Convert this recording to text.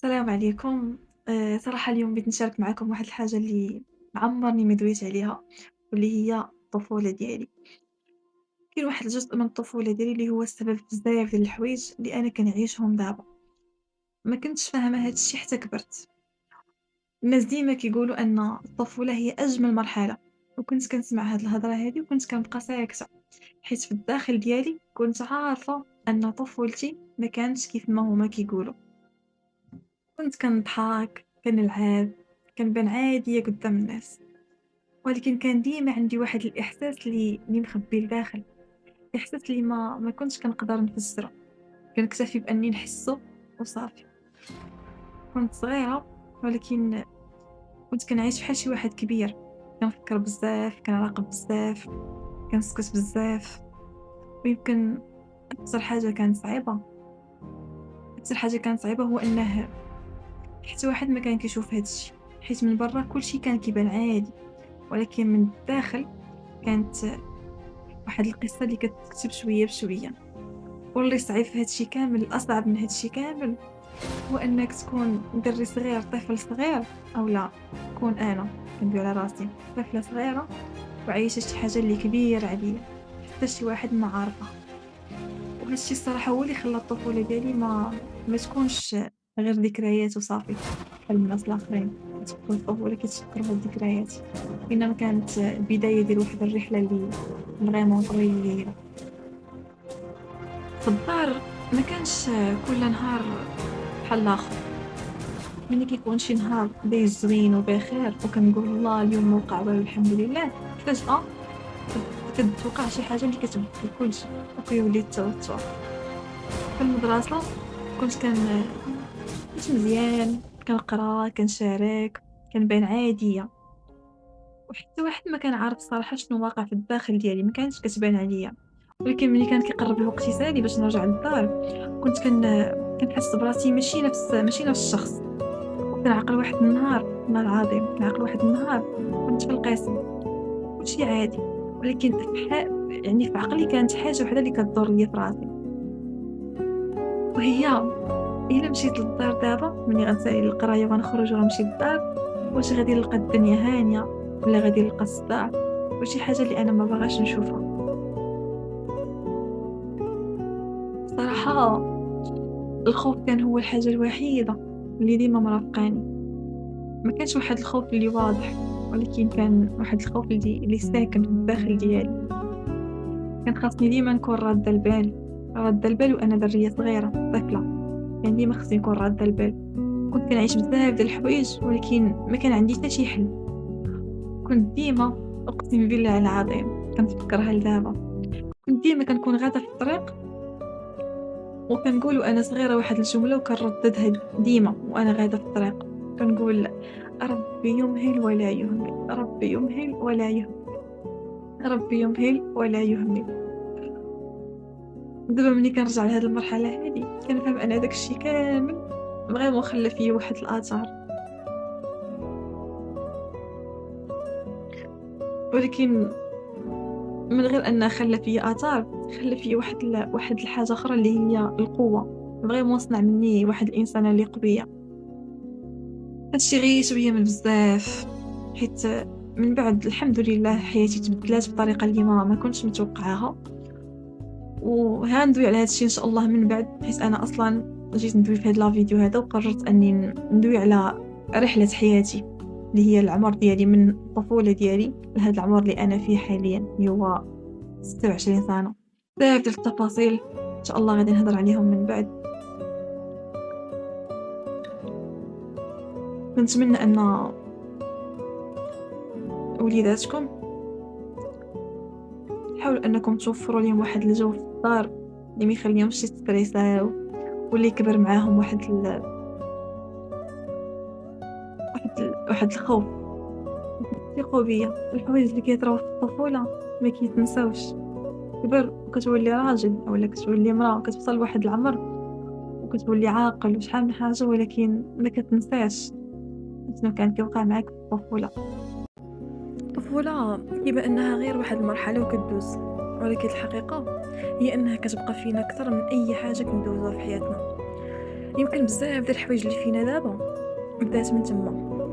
السلام عليكم. صراحة اليوم بغيت نشارك معاكم واحد الحاجة اللي عمرني ما دويت عليها، واللي هي الطفولة ديالي. كاين واحد الجزء من الطفولة ديالي اللي هو السبب في بزاف ديال الحوايج اللي أنا كنعيشهم دابا. ما كنتش فاهمة هاد الشي حتى كبرت. الناس ديما كيقولوا أن الطفولة هي أجمل مرحلة، وكنت كنسمع هاد الهضرة هادي وكنت كنبقى ساكتة، حيت في الداخل ديالي كنت عارفة أن طفولتي ما كانتش كيف ما هما كيقولوا. كنت كنضحك، كنلعب، كنبان عادية قدام الناس، ولكن كان ديما عندي واحد الإحساس اللي مخبي لداخل، إحساس اللي ما كنتش كنقدر نفسّرو، كنكتفي بأني نحسّو وصافي. كنت صغيرة ولكن كنت كنعيش بحال شي واحد كبير، كنفكّر بزاف، كنعاقب بزاف، كنسكت بزاف، ويمكن أكتر حاجة كانت صعيبة هو أنه حتى واحد ما كان كيشوف هاد الشي، حيت من برا كلشي كان كيبان عادي، ولكن من الداخل كانت واحد القصة اللي كتكتب شوية بشوية. واللي صعيب في هاد الشي كامل، الأصعب من هاد الشي كامل، هو أنك تكون دري صغير، طفل صغير، أولا كون أنا كندوي على راسي طفلة صغيرة وعايشة شي حاجة اللي كبيرة عليا، حتى شي واحد ما عارفه. وهاد الشي الصراحة هو اللي خلى الطفولة ديالي ما تكونش غير ذكريات وصافي بحال الناس الآخرين. كتكون الطفولة كتفكروا بالذكريات، إنما كانت البداية ديال واحد الرحلة اللي فريمون طويلة. في الدار ما كانش كل نهار بحال الآخر، ملي كيكون شي نهار دايز زوين وبخير وكنقول الله اليوم ما وقع والو الحمد لله، فجأة كتوقع شي حاجة اللي كتبدل كلشي وكيولي التوتر. في المدرسة كنت مزيان، كنقرا، كنشارك، كنبان عادية، وحتى واحد ما كان عارف الصراحة شنو واقع في الداخل ديالي، ما كانتش كتبان عليا. ولكن ملي كان كيقرب الوقت يسالي باش نرجع للدار، كنت كنحس براسي ماشي نفس الشخص. كنعقل واحد النهار، والله العظيم كنعقل واحد النهار كنت في القسم كلشي عادي، ولكن يعني في عقلي كانت حاجة وحدة اللي كدور ليا في راسي، وهي إلا مشيت للدار دابا ملي غنسالي القراية وغنخرج ونمشي للدار، واش غادي نلقى الدنيا هانية ولا غادي نلقى الصداع وشي حاجة اللي أنا ما باغاش نشوفها. صراحة الخوف كان هو الحاجة الوحيدة اللي ديما مرافقاني. ما كانش واحد الخوف اللي واضح، ولكن كان واحد الخوف اللي ساكن في الداخل ديالي. كان خاصني ديما نكون رادة البال وأنا درية صغيرة طفلة، كان ديما خصني نكون رادة البال. كنت كنعيش بزاف ديال الحوايج ولكن ما كان عندي حتى شي حل. كنت ديما، أقسم بالله العظيم كنتفكرها لدابا، كنت ديما كنكون غادة في الطريق وكنقول وأنا صغيرة واحد الجملة وكنرددها ديما وأنا غادة في الطريق، كنقول ربي يمهل ولا يهمل، ربي يمهل ولا يهمل، ربي يمهل ولا يهمل. دابا ملي كنرجع لهاد المرحلة هادي كنفهم أن داك الشي كامل فريمون خلى فيا واحد الآثار، ولكن من غير أنه خلى فيا آثار، خلى فيا واحد الحاجة أخرى اللي هي القوة، فريمون صنع مني واحد الإنسانة اللي قوية. هادشي غير شوية من بزاف، حيت من بعد الحمد لله حياتي تبدلات بطريقة اللي ما كنتش متوقعاها، وها ندوي على هادشي إن شاء الله من بعد، حيت أنا أصلا جيت ندوي في هاد لا فيديو هذا وقررت أني ندوي على رحلة حياتي اللي هي العمر ديالي من الطفولة ديالي لهاد العمر اللي أنا فيه حاليا اللي هو 26 سنة. بزاف ديال التفاصيل إن شاء الله غادي نهضر عليهم من بعد. كنتمنى أن وليداتكم حاولوا أنكم توفروا لهم واحد الجو في الدار اللي ما يخليهمش يستريساو، واللي يكبر معاهم واحد الخوف. ثقوا بيا، الحوايج اللي كيطراو في الطفولة ما كيتنساوش. كبر وكتولي راجل اولا كتولي امرأة كتوصل لواحد العمر وكتولي عاقل وشحال من حاجة، ولكن ما كتنساش شنو كان كيوقع معاك في الطفولة. الطفولة كيبان انها غير واحد المرحلة وكدوز، ولكن الحقيقة هي انها كتبقى فينا اكثر من اي حاجة كندوزوها في حياتنا. يمكن بزاف ديال الحوايج اللي فينا دابا بدات من تما.